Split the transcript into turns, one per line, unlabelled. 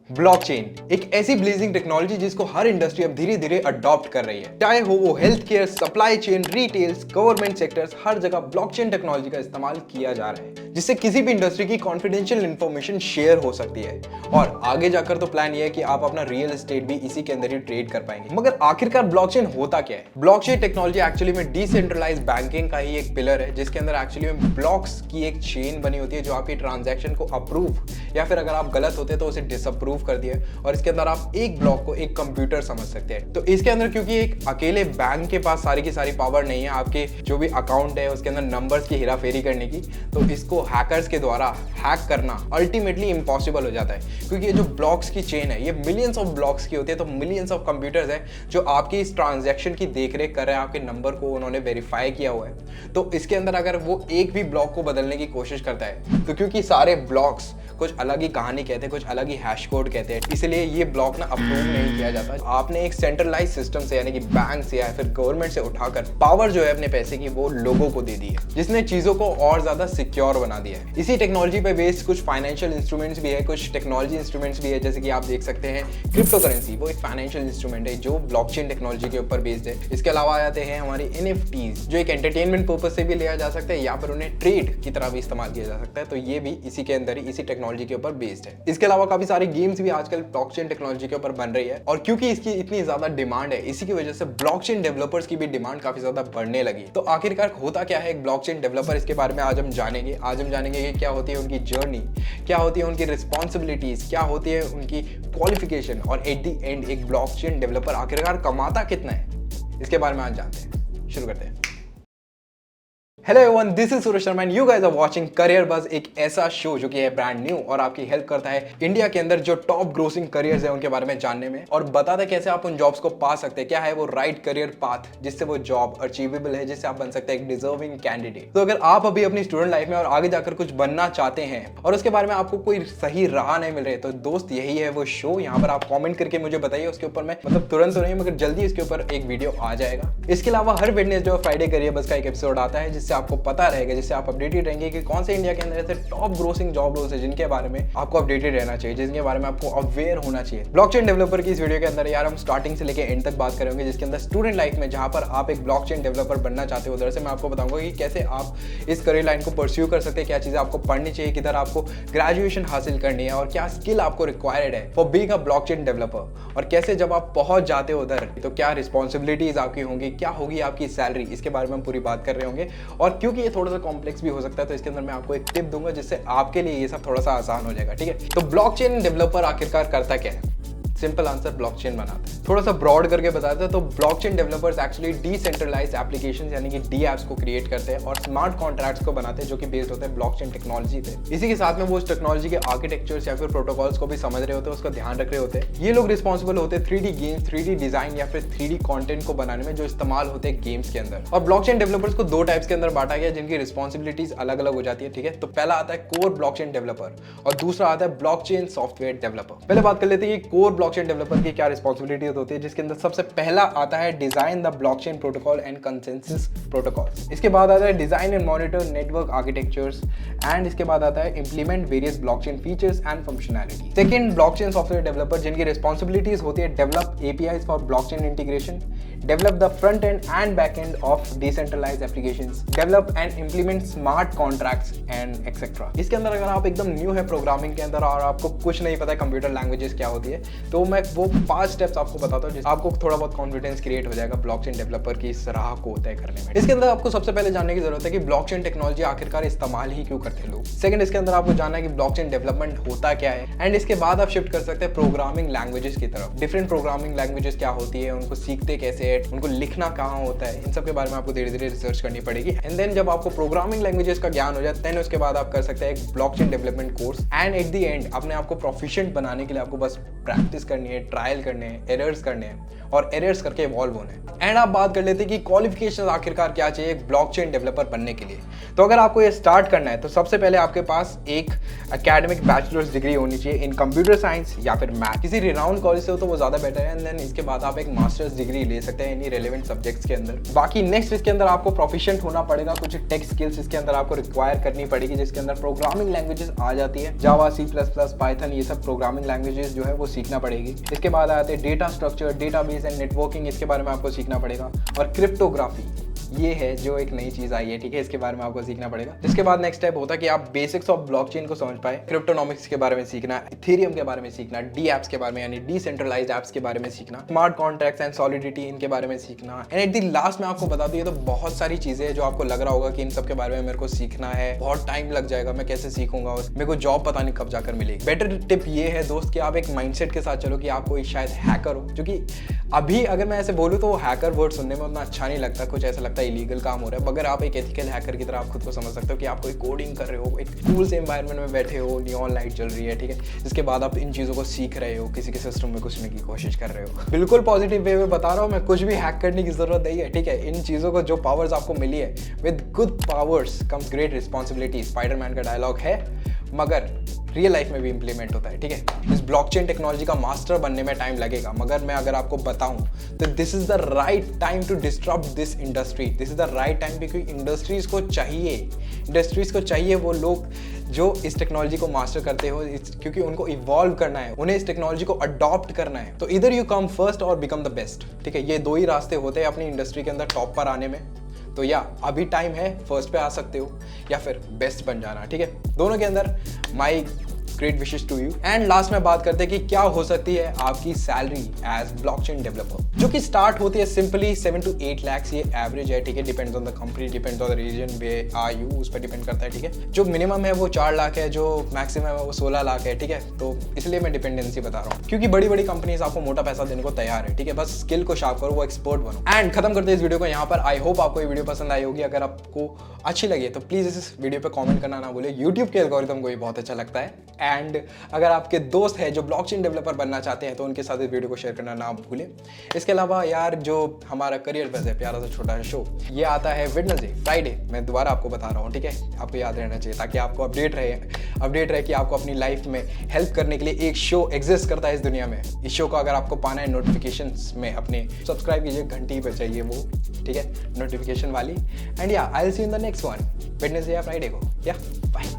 Blockchain एक ऐसी blazing technology जिसको हर इंडस्ट्री अब धीरे धीरे अडॉप्ट कर रही है, चाहे हो वो health care, supply chain, retails, government sectors, हर जगह ब्लॉकचेन टेक्नोलॉजी का इस्तेमाल किया जा रहा है, जिससे किसी भी इंडस्ट्री की कॉन्फिडेंशियल इंफॉर्मेशन शेयर हो सकती है। और आगे जाकर तो प्लान ये है कि आप अपना रियल एस्टेट भी इसी के अंदर ही ट्रेड कर पाएंगे। मगर आखिरकार ब्लॉकचेन होता क्या है? ब्लॉकचेन टेक्नोलॉजी एक्चुअली में डिसेंट्रलाइज्ड बैंकिंग का ही एक पिलर है, जिसके अंदर एक्चुअली में ब्लॉक्स की एक चेन बनी होती है जो आपकी ट्रांजैक्शन को अप्रूव या फिर अगर आप गलत होते तो उसे डिसअप्रूव कर दिए, और इसके अंदर आप एक ब्लॉक को एक कंप्यूटर समझ सकते हैं। तो इसके अंदर क्योंकि एक अकेले बैंक के पास सारी की सारी पावर नहीं है आपके जो भी अकाउंट है उसके अंदर नंबर्स की हेराफेरी करने की, तो इसको हैकर्स के द्वारा हैक करना अल्टीमेटली इम्पॉसिबल हो जाता है। क्योंकि ये जो ब्लॉक्स की चेन है ये मिलियंस ऑफ ब्लॉक्स की होती है, तो मिलियंस ऑफ कंप्यूटर्स है जो आपकी इस ट्रांजैक्शन की देखरेख कर रहे हैं, आपके नंबर को उन्होंने वेरीफाई किया हुआ है। तो इसके अंदर अगर वो एक भी ब्लॉक को बदलने की कोशिश करता है, तो क्योंकि सारे ब्लॉक्स कुछ अलग ही कहानी कहते हैं, कुछ अलग ही हैश कोड कहते हैं, इसलिए ये ब्लॉक ना अप्रूव नहीं किया जाता। आपने एक सेंट्रलाइज सिस्टम से यानी कि बैंक से या फिर गवर्नमेंट से उठाकर पावर जो है अपने पैसे की वो लोगों को दे दी है, जिसने चीजों को और ज्यादा सिक्योर बना दिया है। इसी टेक्नोलॉजी पे बेस्ड कुछ फाइनेंशियल इंस्ट्रूमेंट्स भी है, कुछ टेक्नोलॉजी इंस्ट्रूमेंट्स भी है, जैसे कि आप देख सकते हैं क्रिप्टो करेंसी, वो एक फाइनेंशियल इंस्ट्रूमेंट है जो ब्लॉकचेन टेक्नोलॉजी के ऊपर बेस्ड है। इसके अलावा आ जाते हैं हमारे NFTs जो एक एंटरटेनमेंट पर्पज से भी लिया जा सकता है या फिर उन्हें ट्रेड की तरह भी इस्तेमाल किया जा सकता है, तो ये भी इसी के अंदर ही इसी टेक्नोलॉजी के ऊपर बेस्ड है। इसके अलावा काफी सारे गेम्स भी आजकल ब्लॉकचेन टेक्नोलॉजी के ऊपर बन रही है, और क्योंकि इसकी इतनी ज्यादा डिमांड है, इसी की वजह से ब्लॉकचेन डेवलपर्स की भी डिमांड काफी ज्यादा बढ़ने लगी। तो आखिरकार होता क्या है एक ब्लॉकचेन डेवलपर, इसके बारे में आज हम जानेंगे कि क्या होती है उनकी जर्नी, क्या होती है उनकी रिस्पॉन्सिबिलिटीज, क्या होती है उनकी क्वालिफिकेशन, और एट द एंड एक ब्लॉकचेन डेवलपर आखिरकार कमाता कितना है, इसके बारे में आज जानते हैं। शुरू करते हैं। Hello everyone, this is Suraj Sharma and you guys are watching Career Buzz, एक ऐसा शो जो कि है ब्रांड न्यू और आपकी हेल्प करता है इंडिया के अंदर जो टॉप ग्रोसिंग करियर्स है उनके बारे में जानने में, और बताता है कैसे आप उन जॉब्स को पा सकते हैं, क्या है वो राइट करियर पाथ जिससे वो जॉब अचीवेबल है, जिससे आप बन सकते हैं एक डिजर्विंग कैंडिडेट। तो अगर आप अभी अपनी स्टूडेंट लाइफ में और आगे जाकर कुछ बनना चाहते हैं और उसके बारे में आपको कोई सही राह नहीं मिल रही, तो दोस्त यही है वो शो। यहाँ पर आप कॉमेंट करके मुझे बताइए, उसके ऊपर मैं तुरंत तो नहीं मगर जल्दी इसके ऊपर एक वीडियो आ जाएगा। इसके अलावा हर वेडनेसडे और फ्राइडे करियर बज का एक एपिसोड आता है जिससे आपको पता रहेगा, जिससे आप अपडेटेड रहेंगे कि कौन से इंडिया के अंदर ऐसे टॉप ग्रोसिंग जॉब रोल्स है जिनके बारे में आपको अपडेटेड रहना चाहिए, जिनके बारे में आपको अवेयर होना चाहिए। ब्लॉकचेन डेवलपर की इस वीडियो के अंदर यार हम स्टार्टिंग से लेकर एंड तक बात करेंगे, जिसके अंदर स्टूडेंट लाइफ में जहां पर आप एक ब्लॉकचेन डेवलपर बनना चाहते हो उधर से मैं आपको बताऊंगा कि कैसे आप इस करियर लाइन को परस्यू कर सकते हैं, क्या चीजें आपको पढ़नी चाहिए, किधर आपको ग्रेजुएशन हासिल करनी है और क्या स्किल आपको रिक्वायर्ड है for being a blockchain developer, और कैसे जब आप पहुंच जाते हो उधर तो क्या रिस्पॉन्सिबिलिटीज आपकी होंगी, क्या होगी आपकी सैलरी, इसके बारे में हम पूरी बात कर रहे होंगे। और क्योंकि ये थोड़ा सा कॉम्प्लेक्स भी हो सकता है तो इसके अंदर मैं आपको एक टिप दूंगा जिससे आपके लिए ये सब थोड़ा सा आसान हो जाएगा, ठीक है। तो ब्लॉकचेन डेवलपर आखिरकार करता क्या है? सिंपल आंसर, ब्लॉकचेन बनाते हैं। थोड़ा सा ब्रॉड करके बताते हैं तो blockchain developers actually decentralized applications यानी कि डी एप्स को क्रिएट करते हैं और स्मार्ट कॉन्ट्रैक्ट्स को बनाते हैं जो कि बेस्ड होते हैं ब्लॉकचेन टेक्नोलॉजी पे। इसी के साथ में वो उस टेक्नोलॉजी के आर्किटेक्चर्स या फिर प्रोटोकॉल्स को भी समझ रहे होते हैं, उसका ध्यान रख रहे होते हैं। ये लोग रिस्पॉन्सिबल होते हैं 3D गेम्स, 3D डिजाइन या फिर 3D कंटेंट को बनाने में जो इस्तेमाल होते हैं गेम्स के अंदर। और ब्लॉकचेन डेवलपर्स को दो टाइप्स के अंदर बांटा गया जिनकी रिस्पॉन्सिबिलिटीज अलग अलग हो जाती है, ठीक है। तो पहला आता है कोर ब्लॉकचेन डेवलपर और दूसरा आता है ब्लॉकचेन सॉफ्टवेयर डेवलपर। पहले बात कर लेते हैं कि कोर ब्लॉकचेन डेवलपर की क्या रिस्पॉन्सिबिलिटीज होती है, जिसके अंदर सबसे पहला आता है design the blockchain protocol and consensus protocols. इसके बाद आता है design and monitor network architectures, and इसके बाद आता है implement various blockchain features and functionality. Second, blockchain software developer जिनकी रिस्पॉन्सिबिलिटीज होती है develop APIs for blockchain integration, develop the front end and back end of decentralized applications, develop and implement smart contracts and etc. इसके अंदर अगर आप एकदम new है programming के अंदर और आपको कुछ नहीं पता है कंप्यूटर लैंग्वेजेस क्या होती है, तो मैं वो 5 स्टेप्स आपको बताता हूँ जिससे आपको थोड़ा बहुत कॉन्फिडेंस क्रिएट हो जाएगा ब्लॉकचेन डेवलपर की इस राह को तय करने में। इसके अंदर आपको सबसे पहले जानने की जरूरत है कि ब्लॉकचेन टेक्नोलॉजी आखिरकार इस्तेमाल ही क्यों करते हैं लोग। सेकंड, इसके अंदर आपको जानना है कि ब्लॉकचेन डेवलपमेंट होता क्या है, एंड इसके बाद आप शिफ्ट कर सकते हैं प्रोग्रामिंग लैंग्वेजेस की तरफ। डिफरेंट प्रोग्रामिंग लैंग्वेजेस क्या होती है, उनको सीखते कैसे है, उनको लिखना कहाँ होता है, इन सब के बारे में आपको धीरे धीरे रिसर्च करनी पड़ेगी। एंड देन जब आपको प्रोग्रामिंग लैंग्वेजेस का ज्ञान हो जाए देन उसके बाद आप कर सकते हैं एक blockchain development course, and at the end अपने आपको प्रोफिशिएंट बनाने के लिए आपको बस प्रैक्टिस करनी है, ट्रायल करने हैं, एरर्स करने हैं और एरर्स करके इवॉल्व होना है। एंड आप बात कर लेते हैं कि क्वालिफिकेशन आखिरकार क्या चाहिए एक ब्लॉकचेन डेवलपर बनने के लिए। तो अगर आपको ये स्टार्ट करना है तो सबसे पहले आपके पास एक एकेडमिक बैचलर्स डिग्री होनी चाहिए इन कंप्यूटर साइंस या फिर मैथ। किसी रिनाउंड कॉलेज से हो तो वो ज़्यादा बेटर है। एंड देन इसके बाद आप एक मास्टर्स डिग्री ले सकते हैं इन्हीं रेलेवेंट सब्जेक्ट्स के अंदर। बाकी नेक्स्ट इसके अंदर आपको प्रोफिशिएंट होना पड़ेगा, कुछ टेक स्किल्स इसके अंदर आपको रिक्वायर करनी पड़ेगी जिसके अंदर प्रोग्रामिंग लैंग्वेजेस आ जाती है, जावा, सी प्लस प्लस, पाइथन, ये सब प्रोग्रामिंग लैंग्वेजेस जो है वो सीखना पड़ेगी। इसके बाद आते हैं data structure, database and networking, इसके बारे में आपको सीखना पड़ेगा। और क्रिप्टोग्राफी ये है जो एक नई चीज आई है, ठीक है, इसके बारे में आपको सीखना पड़ेगा। जिसके बाद नेक्स्ट स्टेप होता है कि आप बेसिक्स ऑफ ब्लॉकचेन को समझ पाए, क्रिप्टोनॉमिक्स के बारे में सीखना, इथेरियम के बारे में सीखना, डी एप्स के बारे में यानी डिसेंट्रलाइज्ड एप्स के बारे में सीखना, स्मार्ट कॉन्ट्रैक्ट्स एंड सॉलिडिटी इनके बारे में सीखना। एंड एट द लास्ट में आपको बता दूं, ये तो बहुत सारी चीजें हैं जो आपको लग रहा होगा कि इन सब के बारे में मेरे को सीखना है, बहुत टाइम लग जाएगा, मैं कैसे सीखूंगा, मेरे को जॉब पता नहीं कब जाकर मिलेगी। बेटर टिप ये है दोस्त कि आप एक माइंडसेट के साथ चलो कि आप कोई शायद हैकर हो, जो कि अभी अगर मैं ऐसे बोलूँ तो हैकर वर्ड सुनने में उतना अच्छा नहीं लगता, कुछ ऐसा लगता है इलीगल काम हो रहा है। मगर आप एक एथिकल हैकर की तरह आप खुद को समझ सकते हो कि आप कोई कोडिंग कर रहे हो, एक कूल से एनवायरनमेंट में बैठे हो, नियॉन लाइट चल रही है, ठीक है, इसके बाद आप इन चीज़ों को सीख रहे हो, किसी के सिस्टम में घुसने की कोशिश कर रहे हो। बिल्कुल पॉजिटिव वे में बता रहा हूँ मैं, कुछ भी हैक करने की जरूरत नहीं है, ठीक है। इन चीज़ों को जो पावर्स आपको मिली है, with good powers comes great responsibility, Spiderman का डायलॉग है, मगर रियल लाइफ में भी इंप्लीमेंट होता है, ठीक है। इस ब्लॉकचेन टेक्नोलॉजी का मास्टर बनने में टाइम लगेगा, मगर मैं अगर आपको बताऊं तो this is the right time to disturb this industry. This is the right time क्योंकि इंडस्ट्रीज को चाहिए वो लोग जो इस टेक्नोलॉजी को मास्टर करते हो, क्योंकि उनको इवॉल्व करना है, उन्हें इस टेक्नोलॉजी को अडॉप्ट करना है। तो इधर यू कम फर्स्ट और बिकम द बेस्ट, ठीक है। ये दो ही रास्ते होते हैं अपनी इंडस्ट्री के अंदर टॉप पर आने में। तो या अभी टाइम है, फर्स्ट पे आ सकते हो या फिर बेस्ट बन जाना, ठीक है। दोनों के अंदर my great wishes to you. And last में बात करते हैं कि क्या हो सकती है आपकी सैलरी एज ब्लॉकचेन डेवलपर, जो कि स्टार्ट होती है सिंपली 7 to 8 lakhs, ये एवरेज है, ठीक है। Depends on the company, depends on the region where are you, उस पर डिपेंड करता है, ठीक है। जो मिनिमम है वो 4 लाख है, जो मैक्सिमम है वो 16 लाख है, ठीक है। तो इसलिए मैं डिपेंडेंसी बता रहा हूँ, क्योंकि बड़ी बड़ी कंपनीज आपको मोटा पैसा देने को तैयार है, ठीक है। बस स्किल को शार्प करो, वो एक्सपर्ट बनो। एंड खत्म करते हैं इस वीडियो को यहाँ पर। आई होप आपको ये वीडियो पसंद आई होगी। अगर आपको अच्छी लगी तो प्लीज इस वीडियो पे कमेंट करना ना भूले, यूट्यूब के एल्गोरिथम को ये बहुत अच्छा लगता है। एंड अगर आपके दोस्त है जो ब्लॉकचेन डेवलपर बनना चाहते हैं तो उनके साथ इस वीडियो को शेयर करना ना भूलें। इसके अलावा यार जो हमारा करियर बस है, प्यारा सा छोटा सा शो, ये आता है वेडनेसडे, फ्राइडे, मैं दोबारा आपको बता रहा हूँ, ठीक है। आपको याद रहना चाहिए ताकि आपको अपडेट रहे कि आपको अपनी लाइफ में हेल्प करने के लिए एक शो एग्जिस्ट करता है इस दुनिया में। इस शो को अगर आपको पाना है नोटिफिकेशंस में, अपने सब्सक्राइब कीजिए, घंटी पर चाहिए वो, ठीक है, नोटिफिकेशन वाली। एंड या I will see in the next one, Wednesday या फ्राइडे को। या बाय।